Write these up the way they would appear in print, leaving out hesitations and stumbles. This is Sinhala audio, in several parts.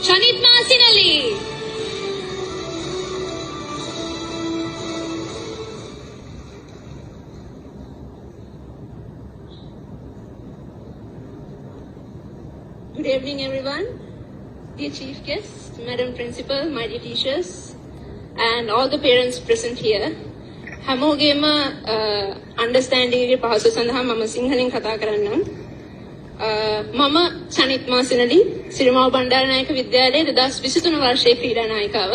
Chanit Masinali. Good evening, everyone. Dear Chief Guest, Madam Principal, my dear teachers, and all the parents present here. හැමෝගේම understanding එකේ පහසු සඳහා මම සිංහලෙන් කතා කරන්නම්. මම චනිත් මාසිනලි සිරිමාව බණ්ඩාරනායක විද්‍යාලයේ 2023 වර්ෂයේ ක්‍රීඩා නායිකාව.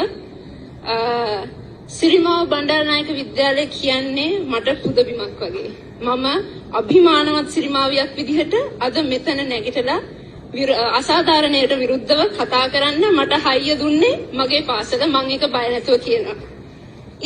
සිරිමාව බණ්ඩාරනායක විද්‍යාලය කියන්නේ මට පුදබිමක් වගේ. මම අභිමානවත් සිරිමාවියක් විදිහට අද මෙතන නැගිටලා අසාධාරණයට විරුද්ධව කතා කරන්න මට හයිය දුන්නේ මගේ පාසල. මම ඒක බය නැතුව කියනවා.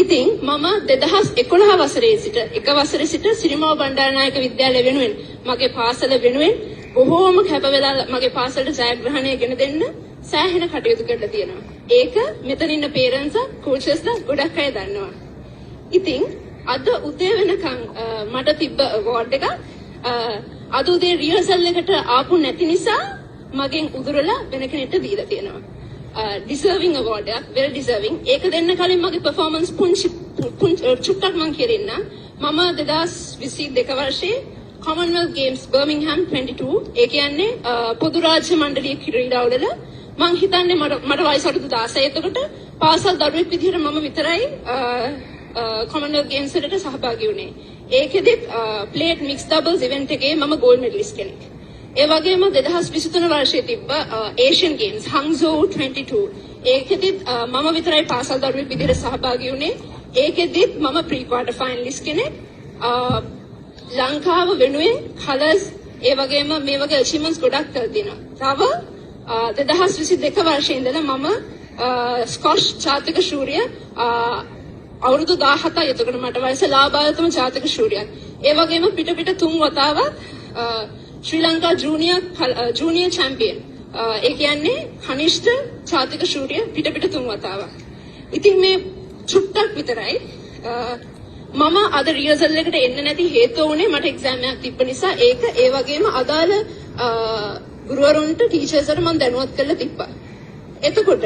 ඉතින් මම 2011 වසරේ සිට එක වසරේ සිට සිරිමාව බණ්ඩාරනායක විද්‍යාලය වෙනුවෙන් මගේ පාසල වෙනුවෙන් බොහෝම කැප වෙලා මගේ පාසලට ජයග්‍රහණය ගෙන දෙන්න සෑහෙන කටයුතු කරලා තියෙනවා. ඒක මෙතන ඉන්න පේරන්ට්ස් කෝචස්ලා ගොඩක් අය දන්නවා. ඉතින් අද උදේ වෙනකන් මට තිබ්බ අවෝඩ් එක අද උදේ රිහර්සල් එකට ආපු නැති නිසා මගෙන් උදුරලා වෙන කෙනෙක්ට දීලා තියෙනවා. Deserving award එක, well deserving. ඒක දෙන්න කලින් මගේ performance චුට්ටක් මම කියන්න. මම 2022 වර්ෂයේ Commonwealth Games Birmingham 22 ඒ කියන්නේ පොදු රාජ්‍ය මණ්ඩලීය ක්‍රීඩාවල මම හිතන්නේ මට වයස අවුරුදු 16. එතකොට පාසල් දරුවෙක් විදිහට මම විතරයි Commonwealth Games වලට සහභාගී වුණේ. ඒකෙදිත් plate mixed doubles event එකේ මම gold medalist කෙනෙක්. ඒ වගේම 2023 වර්ෂයේ තිබ්බ Asian Games Hangzhou 22 ඒකෙදිත් මම විතරයි පාසල් දරුවෙක් විදිහට සහභාගී වුණේ. ඒකෙදිත් මම pre quarter finalist කෙනෙක්. ලංකාව වෙනුවෙන් කලර්ස් ඒ වගේම මේ වගේ achievements ගොඩක් කරලා තියෙනවා. තව 2022 වර්ෂයේ ඉඳලා මම ස්කොට් ජාතික ශූරිය අවුරුදු 17යි. එතකොට මට වයස ලාභාලතම ජාතික ශූරියක්. ඒ වගේම පිට 3 වතාවක් ශ්‍රී ලංකා ජූනියර් චැම්පියන්. ඒ කියන්නේ කනිෂ්ඨ ජාතික ශූරිය පිට 3 වතාවක්. ඉතින් මේ චුට්ටක් විතරයි මම අද රිහර්සල් එකට එන්න නැති හේතුව උනේ මට එක්සෑම් එකක් තිබ්බ නිසා. ඒක ඒ වගේම අදාළ ගුරුවරුන්ට ටීචර්ස්ලට මම දැනුවත් කරලා තිබ්බා. එතකොට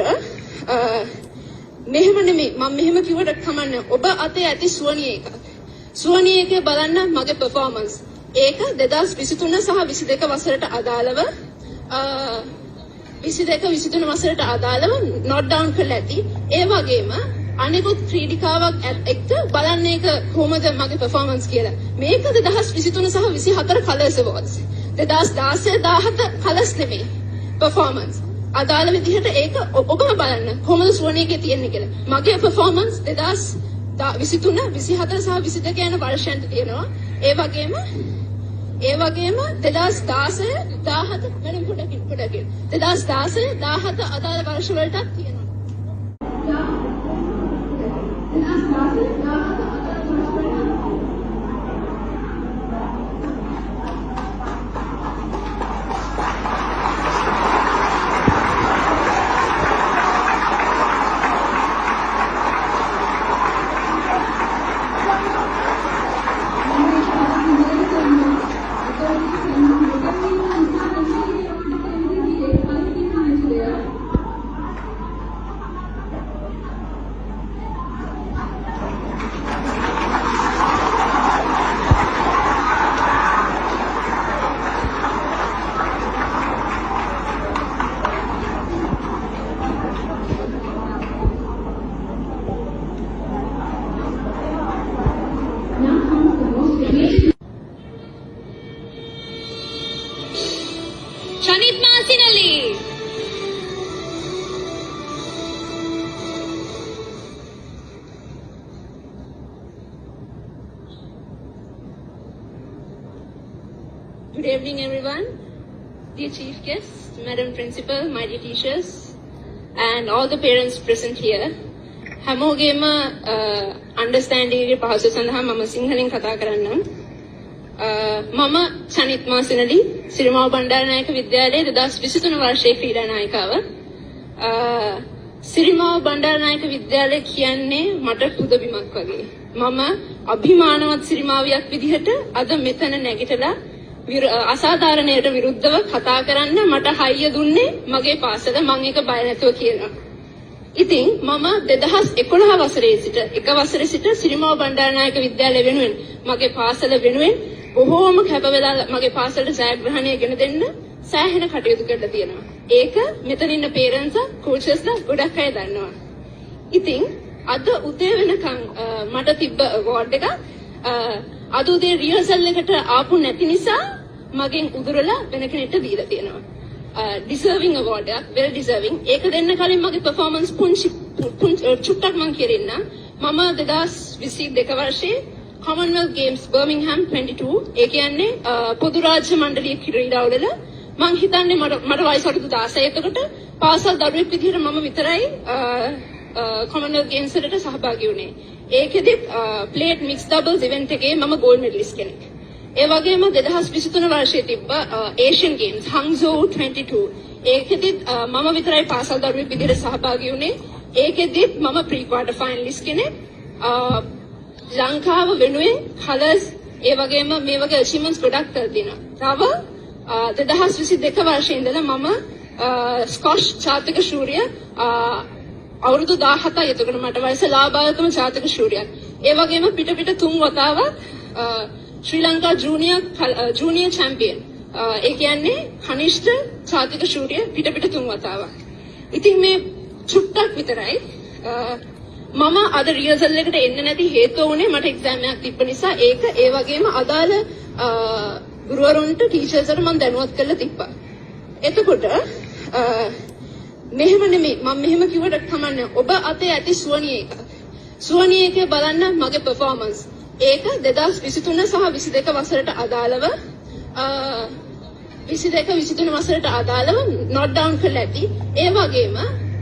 මෙහෙම නෙමෙයි මම මෙහෙම කිව්වට කමන්නේ. ඔබ අතේ ඇති සුවනිය එකක්. සුවනිය එකේ බලන්න මගේ performance. ඒක 2023 සහ 22 වසරට අදාළව 22-23 වසරට අදාළව note down කරලා ඇති. ඒ වගේම අනිකුත් ක්‍රීඩිකාවක් එක්ක බලන්න ඒක කොහොමද මගේ performance කියලා. මේක 2023 සහ 24 colours awards. 2016-17 colours නෙමෙයි performance. අදාළ විදිහට ඒක ඔබම බලන්න කොහොමද සුවනියකේ තියෙන්නේ කියලා. මගේ performance 2023, 24 සහ 22 යන වර්ෂයන්ට තියෙනවා. ඒ වගේම 2016 17 මම පොඩකින් 2016 17 අදාළ වර්ෂ වලටත් තියෙනවා. Chanit Masinali. Good evening, everyone. Dear Chief Guest, Madam Principal, my dear teachers, and all the parents present here. හැමෝගේම understanding එකේ පහසු සඳහා මම සිංහලෙන් කතා කරන්නම්. මම චනිත් මාසිනලි සිරිමාව බණ්ඩාරනායක විද්‍යාලයේ 2023 වර්ෂයේ ක්‍රීඩා නායිකාව. සිරිමාව බණ්ඩාරනායක විද්‍යාලය කියන්නේ මට පුදබිමක් වගේ. මම අභිමානවත් සිරිමාවියක් විදිහට අද මෙතන නැගිටලා අසාධාරණයට විරුද්ධව කතා කරන්න මට හයිය දුන්නේ මගේ පාසල. මම ඒක බය නැතුව කියනවා. ඉතින් මම 2011 වසරේ සිට එක වසරේ සිට සිරිමාව බණ්ඩාරනායක විද්‍යාලය වෙනුවෙන් මගේ පාසල වෙනුවෙන් බොහෝම කැප වෙලා මගේ පාසලට ජයග්‍රහණය ගෙන දෙන්න සෑහෙන කටයුතු කරලා තියෙනවා. ඒක මෙතන ඉන්න පේරන්ට්ස් කෝචස්ලා ගොඩක් අය දන්නවා. ඉතින් අද උදේ වෙනකන් මට තිබ්බ අවෝඩ් එක අද උදේ රිහර්සල් එකට ආපු නැති නිසා මගෙන් උදුරලා වෙන කෙනෙක්ට දීලා තියෙනවා. ඩිසර්විං අවෝඩ් එකක්, වෙල් ඩිසර්විං. ඒක දෙන්න කලින් මගේ පර්ෆෝමන්ස් චුට්ටක් මං කියන්න. මම 2022 වර්ෂයේ Commonwealth Games Birmingham 22 ඒ කියන්නේ පොදු රාජ්‍ය මණ්ඩලීය ක්‍රීඩාවල මං හිතන්නේ මට වයස අවුරුදු 16 එතකොට පාසල් දරුවෙක් විදිහට මම විතරයි Commonwealth Games වලට සහභාගී වුණේ. ඒකෙදි ප්ලේට් මික්ස් ඩබල්ස් ඉවෙන්ට් එකේ මම ගෝල්ඩ් මෙඩලිස්ට් කෙනෙක්. ඒ වගේම 2023 වර්ෂයේ තිබ්බ ඒෂියන් ගේම්ස් හංග්සෝ 22 ඒකෙදි මම විතරයි පාසල් දරුවෙක් විදිහට සහභාගී වුණේ. ඒකෙදි මම ප්‍රී ක්වාටර් ෆයිනලිස්ට් කෙනෙක්. ලංකාව වෙනුවෙන් කලර්ස් ඒ වගේම මේ වගේ අචීව්මන්ට්ස් ගොඩක් කරලා තියෙනවා. තව 2022 වර්ෂයේ ඉඳලා මම ස්කොෂ් ජාතික ශූරිය අවුරුදු 17යි එතකොට මට වයස ලාභායතම ජාතික ශූරියක්. ඒ වගේම පිට 3 වතාවක් ශ්‍රී ලංකා ජූනියර් චැම්පියන්. ඒ කියන්නේ කනිෂ්ඨ ජාතික ශූරිය පිට 3 වතාවක්. ඉතින් මේ චුට්ටක් විතරයි මම අද රිහර්සල් එකට එන්න නැති හේතුව උනේ මට එක්සෑම් එකක් තිබ්බ නිසා. ඒක ඒ වගේම අදාළ ගුරුවරුන්ට ටීචර්ස්ට මම දැනුවත් කරලා තිබ්බා. එතකොට මෙහෙම නෙමෙයි මම මෙහෙම කිව්වට කමන්නේ. ඔබ අතේ ඇති සුවනිය එක. සුවනිය එක බලන්න මගේ පර්ෆෝමන්ස්. ඒක 2023 සහ 22 වසරට අදාළව 22 23 වසරට අදාළව නොට් ඩවුන් කරලා ඇති. ඒ වගේම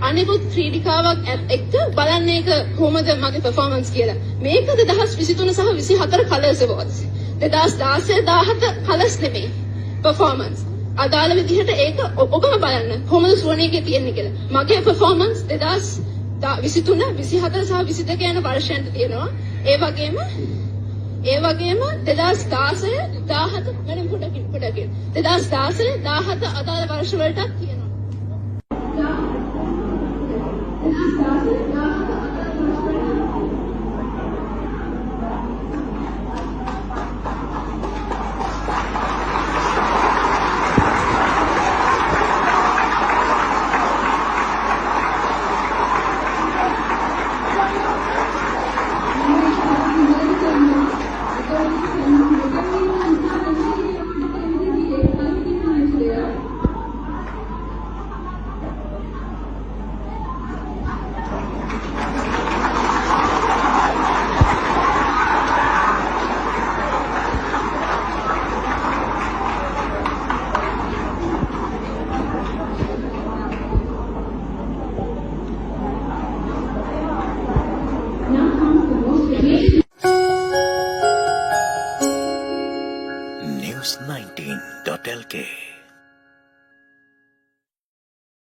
අනිකුත් ක්‍රීඩිකාවක් එක්ක බලන්න ඒක කොහොමද මගේ පර්ෆෝමන්ස් කියලා. මේක 2023 සහ 24 කලර්ස් අවෝඩ්ස්. 2016 17 කලර්ස් නෙමෙයි පර්ෆෝමන්ස්. අදාළ විදිහට ඒක ඔබම බලන්න කොහොමද සුවනේකේ තියෙන්නේ කියලා. මගේ පර්ෆෝමන්ස් 2023 24 සහ 22 යන වර්ෂයන්ට තියෙනවා. ඒ වගේම 2016 17 වෙන පොඩකින් 2016 17 අදාළ වර්ෂ වලටත් තියෙනවා. 2016